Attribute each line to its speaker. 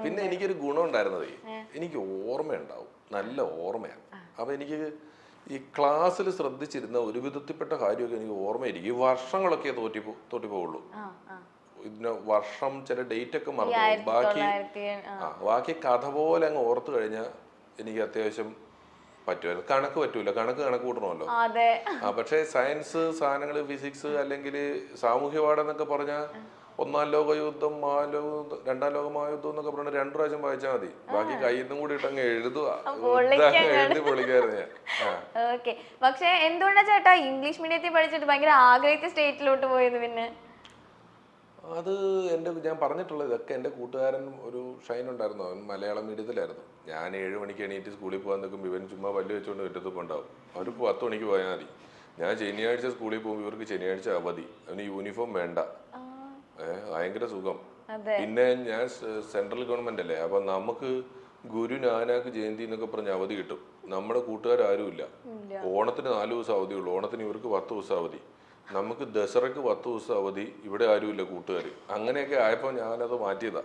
Speaker 1: പിന്നെ എനിക്കൊരു ഗുണം ഉണ്ടായിരുന്നതേ, എനിക്ക് ഓർമ്മയുണ്ടാവും, നല്ല ഓർമ്മയാണ്. അപ്പൊ എനിക്ക് ഈ ക്ലാസ്സിൽ ശ്രദ്ധിച്ചിരുന്ന ഒരു വിധത്തിൽപ്പെട്ട കാര്യമൊക്കെ എനിക്ക് ഓർമ്മയിരിക്കും. ഈ വർഷങ്ങളൊക്കെ തോറ്റിപ്പോവുള്ളൂ. ഇതിന് വർഷം ചില ഡേറ്റ് ഒക്കെ മറന്നു പോകും. ബാക്കി കഥ പോലെ അങ്ങ് ഓർത്തു കഴിഞ്ഞാൽ എനിക്ക് അത്യാവശ്യം പറ്റുമായിരുന്നു. കണക്ക് പറ്റൂല, കണക്ക് കൂട്ടണമല്ലോ. പക്ഷെ സയൻസ് സാധനങ്ങൾ, ഫിസിക്സ് അല്ലെങ്കിൽ സാമൂഹ്യ പാഠം എന്നൊക്കെ പറഞ്ഞാൽ ഒന്നാം ലോകയുദ്ധം, രണ്ടാം ലോക മഹായുദ്ധം എന്നൊക്കെ പറഞ്ഞ 2 പ്രാവശ്യം വായിച്ചാൽ മതി. ബാക്കി കയ്യിൽ നിന്നും കൂടി ഇട്ടങ്ങ് എഴുതി പൊളിക്കായിരുന്നു ഞാൻ.
Speaker 2: പക്ഷെ എന്തുകൊണ്ടാ ചേട്ടാ ഇംഗ്ലീഷ് മീഡിയത്തിൽ പഠിച്ചിട്ട് ഭയങ്കര ആഗ്രഹിച്ച സ്റ്റേറ്റിലോട്ട് പോയത്? പിന്നെ
Speaker 1: അത് ഞാൻ പറഞ്ഞിട്ടുള്ളത് ഇതൊക്കെ എൻ്റെ കൂട്ടുകാരൻ ഒരു ഷൈൻ ഉണ്ടായിരുന്നു. അവൻ മലയാളം മീഡിയത്തിലായിരുന്നു. ഞാൻ 7 മണിക്ക് എണീറ്റ് സ്കൂളിൽ പോകാൻ നിൽക്കുമ്പോൾ ഇവൻ ചുമ്മാ പല്ല് വെച്ചുകൊണ്ട് മുറ്റത്ത് ഉണ്ടാവും. അവർക്ക് 10 മണിക്ക് പോയാൽ മതി. ഞാൻ ശനിയാഴ്ച സ്കൂളിൽ പോകുമ്പോൾ ഇവർക്ക് ശനിയാഴ്ച അവധി. അവന് യൂണിഫോം വേണ്ട. ഭയങ്കര സുഖം. പിന്നെ ഞാൻ സെൻട്രൽ ഗവൺമെന്റ് അല്ലേ, അപ്പൊ നമുക്ക് ഗുരു നാനാക്ക് ജയന്തി എന്നൊക്കെ പറഞ്ഞ അവധി കിട്ടും. നമ്മുടെ കൂട്ടുകാരും ഇല്ല. ഓണത്തിന് 4 ദിവസം അവധിയുള്ളൂ. ഓണത്തിന് ഇവർക്ക് 10 ദിവസം അവധി. നമുക്ക് ദസറയ്ക്ക് 10 ദിവസം അവധി. ഇവിടെ ആരുമില്ല കൂട്ടുകാർ. അങ്ങനെയൊക്കെ ആയപ്പോൾ ഞാനത് മാറ്റിയതാ.